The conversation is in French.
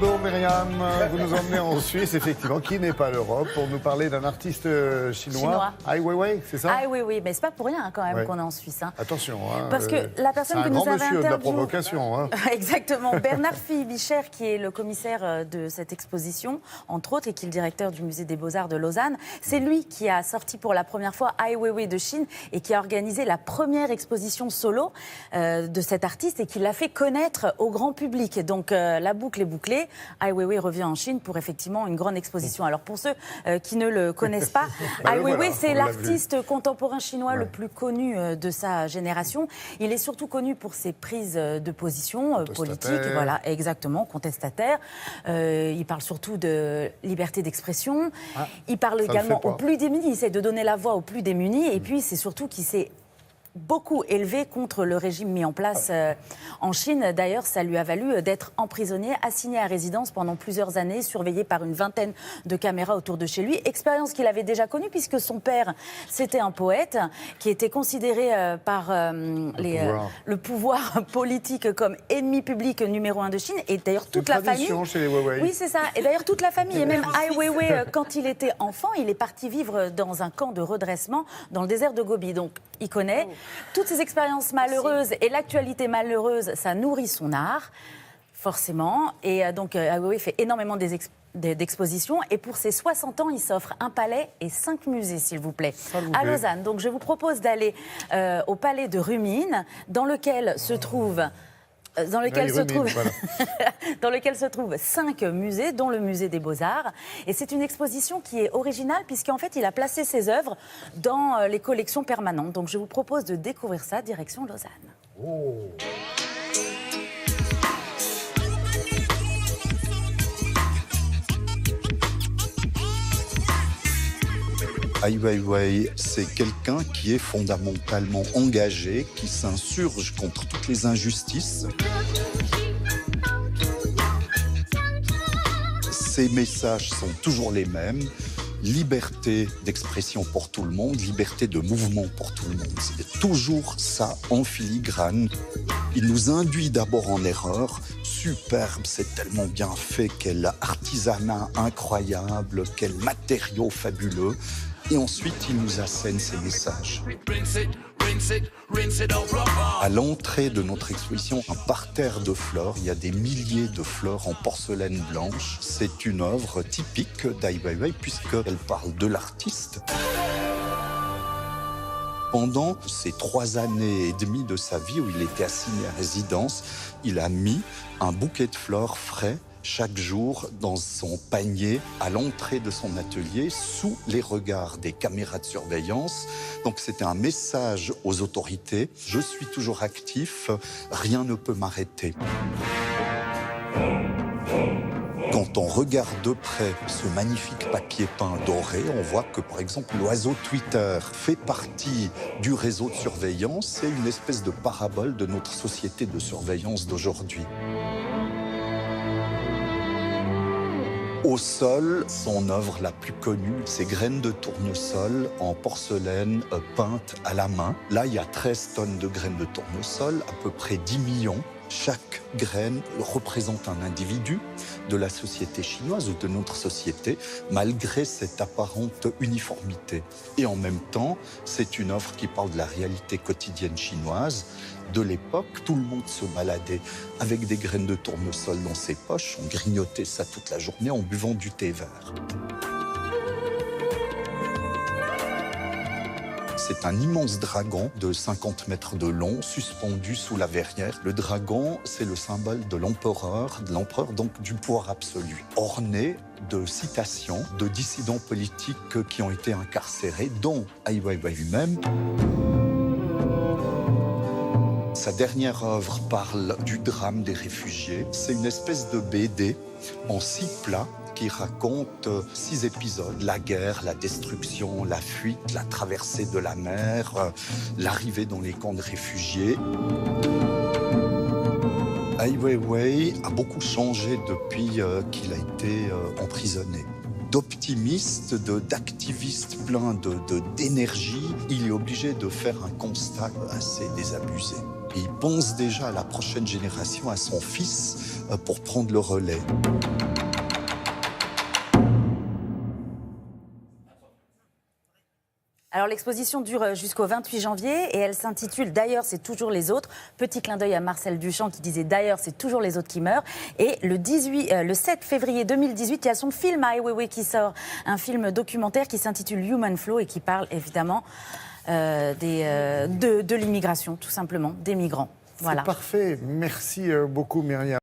Bordeaux, Myriam, vous nous emmenez en Suisse, effectivement, qui n'est pas l'Europe, pour nous parler d'un artiste chinois. Ai Weiwei, c'est ça? Ah oui, oui, mais c'est pas pour rien quand même qu'on est en Suisse. Hein. Attention, hein, parce que la personne que nous avait monsieur de la interviewé, provocation. Hein. Exactement, Bernard Philibicher, qui est le commissaire de cette exposition, entre autres, et qui est le directeur du musée des Beaux-Arts de Lausanne. C'est lui qui a sorti pour la première fois Ai Weiwei de Chine et qui a organisé la première exposition solo de cet artiste et qui l'a fait connaître au grand public. Et donc la boucle est bouclée. Ai Weiwei revient en Chine pour effectivement une grande exposition. Alors pour ceux qui ne le connaissent pas, Ai Weiwei, c'est l'artiste contemporain chinois le plus connu de sa génération. Il est surtout connu pour ses prises de position politiques, voilà, exactement, contestataire. Il parle surtout de liberté d'expression. Il parle également aux plus démunis. Il essaie de donner la voix aux plus démunis. Et puis c'est surtout qu'il s'est beaucoup élevé contre le régime mis en place en Chine. D'ailleurs, ça lui a valu d'être emprisonné, assigné à résidence pendant plusieurs années, surveillé par une vingtaine de caméras autour de chez lui. Expérience qu'il avait déjà connue puisque son père, c'était un poète qui était considéré par le pouvoir politique comme ennemi public numéro 1 de Chine. Et d'ailleurs, toute la famille... chez les Weiwei. Oui, c'est ça. Et d'ailleurs, toute la famille, et même Ai Weiwei, quand il était enfant, il est parti vivre dans un camp de redressement dans le désert de Gobi. Donc, il connaît. Toutes ces expériences malheureuses et l'actualité malheureuse, ça nourrit son art, forcément. Et donc, Ai Weiwei fait énormément d'expositions. Et pour ses 60 ans, il s'offre un palais et 5 musées, s'il vous plaît, à Lausanne. Donc, je vous propose d'aller au palais de Rumine, dans lequel se trouvent... Dans lequel se trouvent 5 musées, dont le musée des Beaux-Arts. Et c'est une exposition qui est originale, puisqu'en fait, il a placé ses œuvres dans les collections permanentes. Donc, je vous propose de découvrir ça, direction Lausanne. Oh. Ai Weiwei, c'est quelqu'un qui est fondamentalement engagé, qui s'insurge contre toutes les injustices. Ses messages sont toujours les mêmes. Liberté d'expression pour tout le monde, liberté de mouvement pour tout le monde. C'est toujours ça en filigrane. Il nous induit d'abord en erreur. Superbe, c'est tellement bien fait, quel artisanat incroyable, quel matériau fabuleux. Et ensuite, il nous assène ses messages. À l'entrée de notre exposition, un parterre de fleurs, il y a des milliers de fleurs en porcelaine blanche. C'est une œuvre typique d'Ai Weiwei puisqu'elle parle de l'artiste. Pendant ces 3 années et demie de sa vie où il était assigné à résidence, il a mis un bouquet de fleurs frais chaque jour dans son panier à l'entrée de son atelier sous les regards des caméras de surveillance. Donc c'était un message aux autorités. Je suis toujours actif, rien ne peut m'arrêter. Quand on regarde de près ce magnifique papier peint doré, on voit que, par exemple, l'oiseau Twitter fait partie du réseau de surveillance. C'est une espèce de parabole de notre société de surveillance d'aujourd'hui. Au sol, son œuvre la plus connue, c'est Graines de tournesol en porcelaine peintes à la main. Là, il y a 13 tonnes de graines de tournesol, à peu près 10 millions. Chaque graine représente un individu de la société chinoise ou de notre société, malgré cette apparente uniformité. Et en même temps, c'est une œuvre qui parle de la réalité quotidienne chinoise. De l'époque, tout le monde se baladait avec des graines de tournesol dans ses poches. On grignotait ça toute la journée en buvant du thé vert. C'est un immense dragon de 50 mètres de long, suspendu sous la verrière. Le dragon, c'est le symbole de l'empereur donc du pouvoir absolu, orné de citations de dissidents politiques qui ont été incarcérés, dont Ai Weiwei lui-même. Sa dernière œuvre parle du drame des réfugiés. C'est une espèce de BD en 6 plats qui raconte 6 épisodes. La guerre, la destruction, la fuite, la traversée de la mer, l'arrivée dans les camps de réfugiés. Ai Weiwei a beaucoup changé depuis qu'il a été emprisonné. D'optimiste, d'activiste plein d'énergie, il est obligé de faire un constat assez désabusé. Et il pense déjà à la prochaine génération, à son fils, pour prendre le relais. Alors l'exposition dure jusqu'au 28 janvier et elle s'intitule « D'ailleurs, c'est toujours les autres ». Petit clin d'œil à Marcel Duchamp qui disait « D'ailleurs, c'est toujours les autres qui meurent ». Et le 7 février 2018, il y a son film Ai Weiwei qui sort, un film documentaire qui s'intitule « Human Flow » et qui parle évidemment de l'immigration, tout simplement, des migrants. Voilà. C'est parfait. Merci beaucoup, Myriam.